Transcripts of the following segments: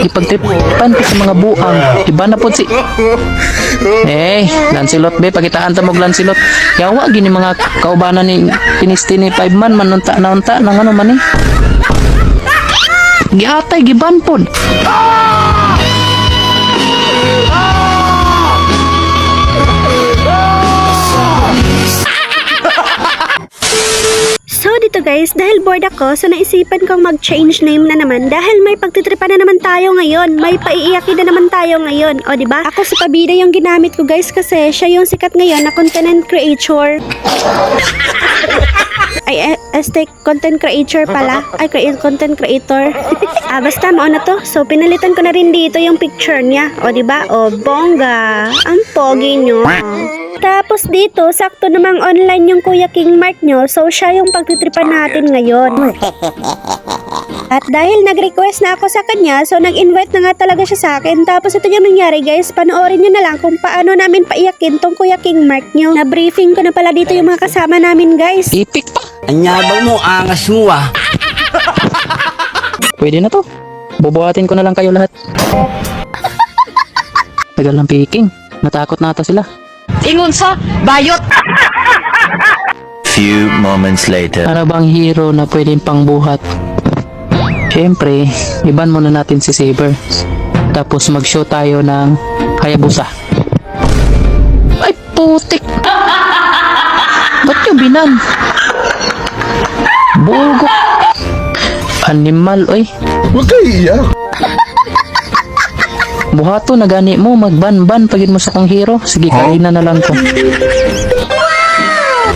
ipagtripan ko sa mga buang. Iba na po si... Lancelot be, pakitaan ta mog Lancelot. Yawa gini mga kaubanan ni Kinisti ni 5 man manunta nang ano man eh. Giatay giban pod. So dito guys, dahil bored ako, so naisipan kong mag-change name na naman dahil may pagtitripan na naman tayo ngayon, may paiiyakin na naman tayo ngayon. O diba? Ako si Pabida yung ginamit ko guys kasi siya yung sikat ngayon na content creator. Content creator pala. Content creator. Basta mo na to. So pinalitan ko na rin dito yung picture niya. O diba? O bongga. Ang pogi nyo. Tapos dito, sakto namang online yung Kuya King Mark nyo, so siya yung pagtitripan natin ngayon. At dahil nag-request na ako sa kanya, so nag-invite na nga talaga siya sa akin. Tapos ito yung nangyari guys, panoorin nyo na lang kung paano namin paiyakin tong Kuya King Mark nyo. Na-briefing ko na pala dito yung mga kasama namin guys. Ipik pa. Anyabang mo, angas mo ah. Pwede na to. Bubuhatin ko na lang kayo lahat. Tagal ng piking. Natakot na ata sila. Ingon sa bayot. Few moments later. Ano bang hero na pwedeng pangbuhat? Siyempre, iban muna natin si Saber. Tapos mag-show tayo ng Hayabusa. Ay, putik! Ba't yung binan? Bugo! Animal, oy! Huwag kayo iiyak. Buhato na gani mo, magban-ban pagin mo sa kong hero. Sige, kain na lang ko.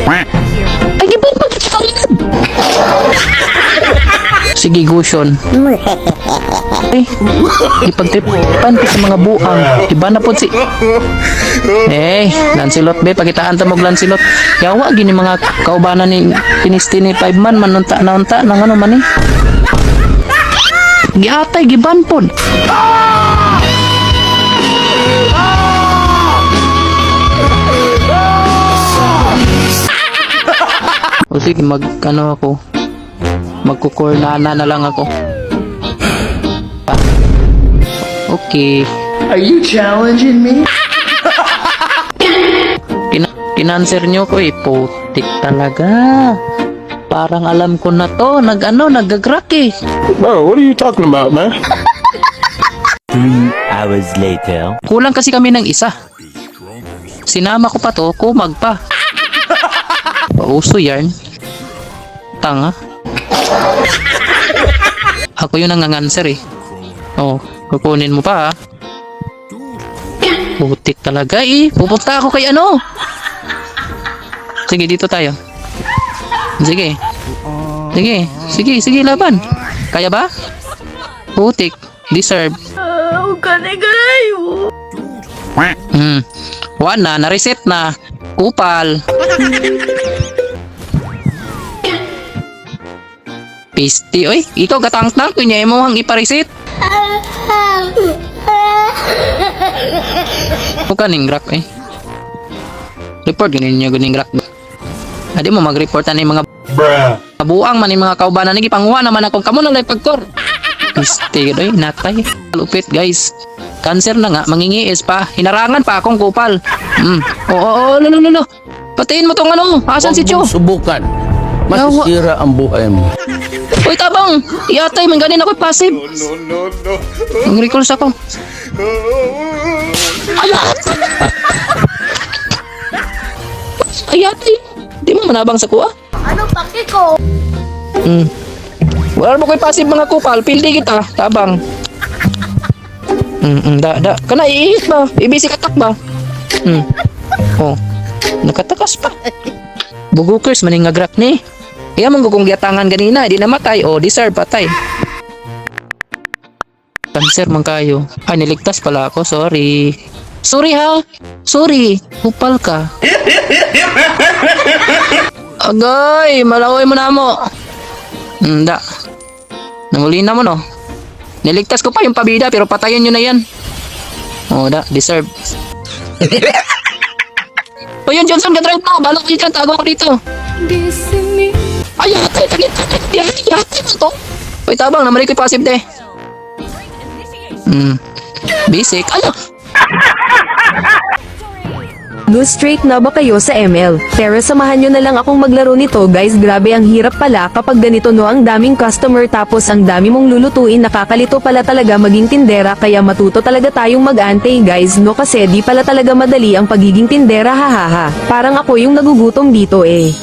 Ay, iban mo! Sige, Gusion. Ay, ipagtripan ko sa mga buang. Iba na po si... Lancelot be, pakitaan ta mog Lancelot. Yawa gini mga kaubanan ni Kinisti ni 5 man manunta nang ano man eh. Giatay giban pod. O sige, magkukornana na lang ako. Okay. Are you challenging me? Kinanser nyo ko eh. Putik talaga. Parang alam ko na to. Nagagrak eh. Bro, what are you talking about, man? 3 hours later. Kulang kasi kami ng isa. Sinama ko pa to, kumag pa. Pauso yan. Tanga. Ako yung nanganganser eh. Oh, kukunin mo pa ha. Putik talaga eh. Pupunta ako kay ano. Sige, dito tayo. Sige. Sige, laban. Kaya ba? Putik. Deserve. Wala na, na-reset na. Kupal. Pisti, oy. Ikaw gatang-tang. Kunya mo hang ipareset. Huwag ka ningrak eh. Report ganin nyo ganingrak. Adi mo mag-report na yung mga buang man yung mga kaubanan. Nagipanguha naman akong kamo na lang pagkor. Pisti, oy. Natay. Lupit guys. Cancer na nga. Mangingiis pa. Hinarangan pa akong kupal. Lolo. Patiin mo tong ano. Asan si Cho? Subukan. Masisira ang buhay mo. Uy, tabang! Iyatay, man ganin ako passive. No. Ang recalls ako. Ayatay! Di mo manabang sa kuha? Ano paki ko? Wala mo ko'y passive mga kupal. Pildi kita, tabang. Da. Kana iihit ba? Ibisi katak ba? Oh, nakatakas pa. Bugukers, maning ngagrak ni. Kaya mong kung giatangan ganina, di namatay o deserve patay. Cancer man kayo. Ay, niligtas pala ako. Sorry. Sorry ha. Sorry. Kupal ka. Agay, malaway mo na mo. Da. Nanguli na mo no. Niligtas ko pa yung Pabida pero patayin nyo na yan. Oh, da. Deserve. O yun, Johnson, gadrive na. Balak kayo dyan. Tago ko dito. Ay, yatay mo to. Uy, tabang. Namali ko yung passive de. Basic. Ano? Lose streak na ba kayo sa ML? Pero samahan nyo na lang akong maglaro nito guys, grabe ang hirap pala kapag ganito no, ang daming customer tapos ang dami mong lulutuin, nakakalito pala talaga maging tindera, kaya matuto talaga tayong mag-antay guys no, kasi di pala talaga madali ang pagiging tindera, hahaha. Parang ako yung nagugutom dito eh.